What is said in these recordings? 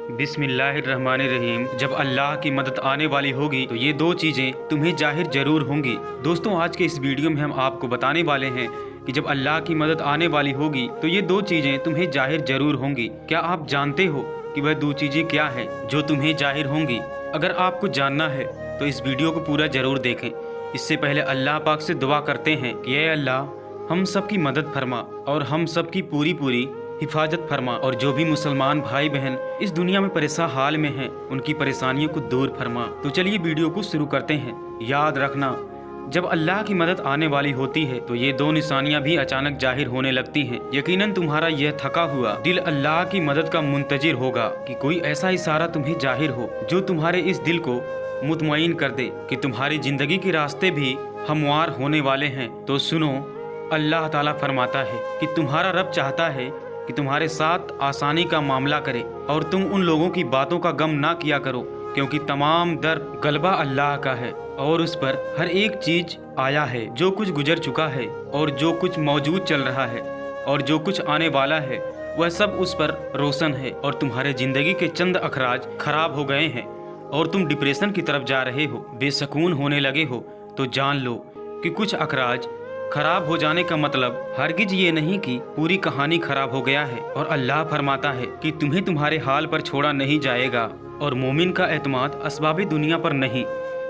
बिस्मिल्लाहिर्रहमानिर्रहीम। जब अल्लाह की मदद आने वाली होगी तो ये दो चीज़ें तुम्हें जाहिर जरूर होंगी। दोस्तों, आज के इस वीडियो में हम आपको बताने वाले हैं कि जब अल्लाह की मदद आने वाली होगी तो ये दो चीज़ें तुम्हें जाहिर जरूर होंगी। क्या आप जानते हो कि वह दो चीज़ें क्या हैं जो तुम्हें जाहिर होंगी? अगर आपको जानना है तो इस वीडियो को पूरा जरूर देखें। इससे पहले अल्लाह पाक से दुआ करते हैं कि ऐ अल्लाह हम सब की मदद फरमा और हम सब की पूरी हिफाजत फरमा, और जो भी मुसलमान भाई बहन इस दुनिया में परेशान हाल में हैं उनकी परेशानियों को दूर फरमा। तो चलिए वीडियो को शुरू करते हैं। याद रखना, जब अल्लाह की मदद आने वाली होती है तो ये दो निशानियां भी अचानक जाहिर होने लगती हैं। यकीनन तुम्हारा यह थका हुआ दिल अल्लाह की मदद का मुंतजिर होगा कि कोई ऐसा इशारा तुम्हें जाहिर हो जो तुम्हारे इस दिल को मुतमईन कर दे कि तुम्हारी जिंदगी के रास्ते भी हमवार होने वाले हैं। तो सुनो, अल्लाह ताला फरमाता है कि तुम्हारा रब चाहता है कि तुम्हारे साथ आसानी का मामला करे और तुम उन लोगों की बातों का गम ना किया करो, क्योंकि तमाम दर गलबा अल्लाह का है और उस पर हर एक चीज आया है। जो कुछ गुजर चुका है और जो कुछ मौजूद चल रहा है और जो कुछ आने वाला है वह सब उस पर रोशन है। और तुम्हारे जिंदगी के चंद अखराज खराब हो गए हैं और तुम डिप्रेशन की तरफ जा रहे हो, बेसकून होने लगे हो, तो जान लो कि कुछ अखराज खराब हो जाने का मतलब हरगिज ये नहीं कि पूरी कहानी खराब हो गया है। और अल्लाह फरमाता है कि तुम्हें तुम्हारे हाल पर छोड़ा नहीं जाएगा और मोमिन का एतमाद असबाबी दुनिया पर नहीं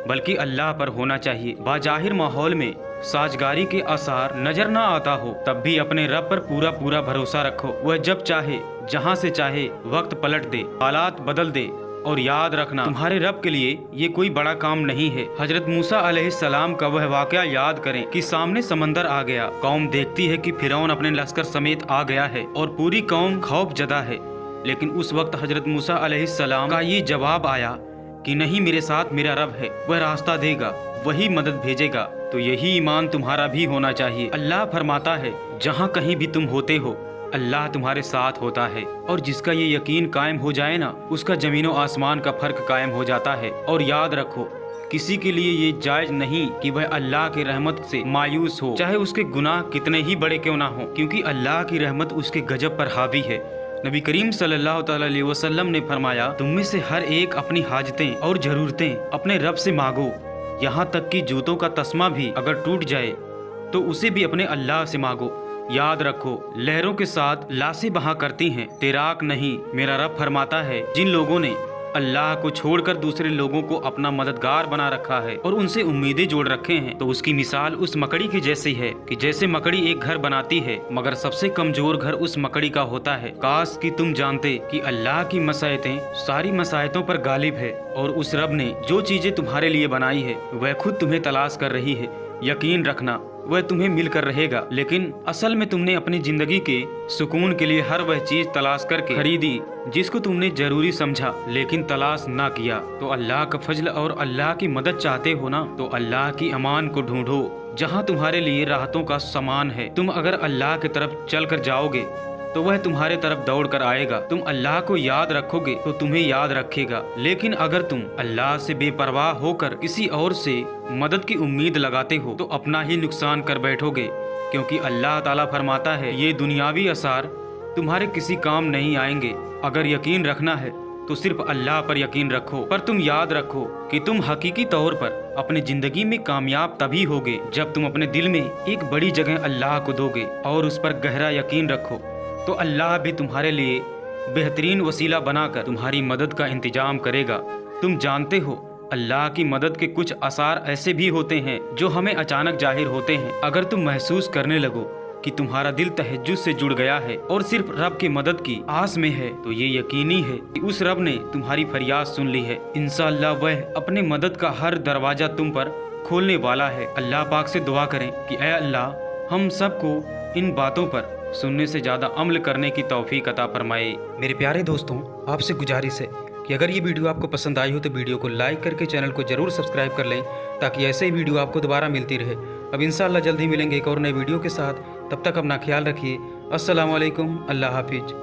बल्कि अल्लाह पर होना चाहिए। बाजाहिर माहौल में साजगारी के आसार नजर ना आता हो तब भी अपने रब पर पूरा भरोसा रखो। वह जब चाहे जहाँ से चाहे वक्त पलट दे, हालात बदल दे। और याद रखना, तुम्हारे रब के लिए ये कोई बड़ा काम नहीं है। हजरत मूसा अलैहिस्सलाम का वह वाकया याद करें कि सामने समंदर आ गया, कौम देखती है कि फिरौन अपने लश्कर समेत आ गया है और पूरी कौम खौफ जदा है। लेकिन उस वक्त हजरत मूसा अलैहिस्सलाम का ये जवाब आया कि नहीं, मेरे साथ मेरा रब है, वह रास्ता देगा, वही मदद भेजेगा। तो यही ईमान तुम्हारा भी होना चाहिए। अल्लाह फरमाता है जहाँ कहीं भी तुम होते हो अल्लाह तुम्हारे साथ होता है, और जिसका ये यकीन कायम हो जाए ना, उसका जमीनों आसमान का फर्क कायम हो जाता है। और याद रखो, किसी के लिए ये जायज नहीं कि वह अल्लाह की रहमत से मायूस हो, चाहे उसके गुनाह कितने ही बड़े क्यों ना हो, क्योंकि अल्लाह की रहमत उसके गजब पर हावी है। नबी करीम सल्लल्लाहु अलैहि वसल्लम ने फरमाया, तुम में से हर एक अपनी हाजतें और जरूरतें अपने रब से मांगो, यहाँ तक कि जूतों का तस्मा भी अगर टूट जाए तो उसे भी अपने अल्लाह से मांगो। याद रखो, लहरों के साथ लाशें बहा करती हैं, तैराक नहीं। मेरा रब फरमाता है जिन लोगों ने अल्लाह को छोड़कर दूसरे लोगों को अपना मददगार बना रखा है और उनसे उम्मीदें जोड़ रखे हैं, तो उसकी मिसाल उस मकड़ी की जैसी है कि जैसे मकड़ी एक घर बनाती है मगर सबसे कमजोर घर उस मकड़ी का होता है। काश कि तुम जानते कि अल्लाह की मसायतें सारी मसायतों पर गालिब है और उस रब ने जो चीजें तुम्हारे लिए बनाई है वह खुद तुम्हें तलाश कर रही है। यकीन रखना, वह तुम्हें मिलकर रहेगा, लेकिन असल में तुमने अपनी जिंदगी के सुकून के लिए हर वह चीज तलाश करके खरीदी जिसको तुमने जरूरी समझा लेकिन तलाश ना किया। तो अल्लाह का फजल और अल्लाह की मदद चाहते हो ना, तो अल्लाह की अमान को ढूंढो जहाँ तुम्हारे लिए राहतों का सामान है। तुम अगर अल्लाह की तरफ चल कर जाओगे तो वह तुम्हारे तरफ दौड़ कर आएगा। तुम अल्लाह को याद रखोगे तो तुम्हें याद रखेगा। लेकिन अगर तुम अल्लाह से बेपरवाह होकर किसी और से मदद की उम्मीद लगाते हो तो अपना ही नुकसान कर बैठोगे, क्योंकि अल्लाह ताला फरमाता है ये दुनियावी आसार तुम्हारे किसी काम नहीं आएंगे। अगर यकीन रखना है तो सिर्फ अल्लाह पर यकीन रखो। पर तुम याद रखो कि तुम हकीकी तौर पर अपनी जिंदगी में कामयाब तभी होगे जब तुम अपने दिल में एक बड़ी जगह अल्लाह को दोगे और उस पर गहरा यकीन रखो, तो अल्लाह भी तुम्हारे लिए बेहतरीन वसीला बनाकर तुम्हारी मदद का इंतजाम करेगा। तुम जानते हो, अल्लाह की मदद के कुछ आसार ऐसे भी होते हैं जो हमें अचानक जाहिर होते हैं। अगर तुम महसूस करने लगो कि तुम्हारा दिल तहज्जुद से जुड़ गया है और सिर्फ रब की मदद की आस में है, तो ये यकीनी है कि उस रब ने तुम्हारी फरियाद सुन ली है। इंशाअल्लाह वह अपने मदद का हर दरवाजा तुम पर खोलने वाला है। अल्लाह पाक से दुआ करें कि ऐ अल्लाह हम सबको इन बातों पर सुनने से ज्यादा अमल करने की तौफीक अता फरमाए। मेरे प्यारे दोस्तों, आपसे गुजारिश है कि अगर ये वीडियो आपको पसंद आई हो तो वीडियो को लाइक करके चैनल को जरूर सब्सक्राइब कर लें, ताकि ऐसे ही वीडियो आपको दोबारा मिलती रहे। अब इंशाअल्लाह जल्द ही मिलेंगे एक और नए वीडियो के साथ। तब तक अपना ख्याल रखिए। अस्सलाम वालेकुम, अल्लाह हाफिज।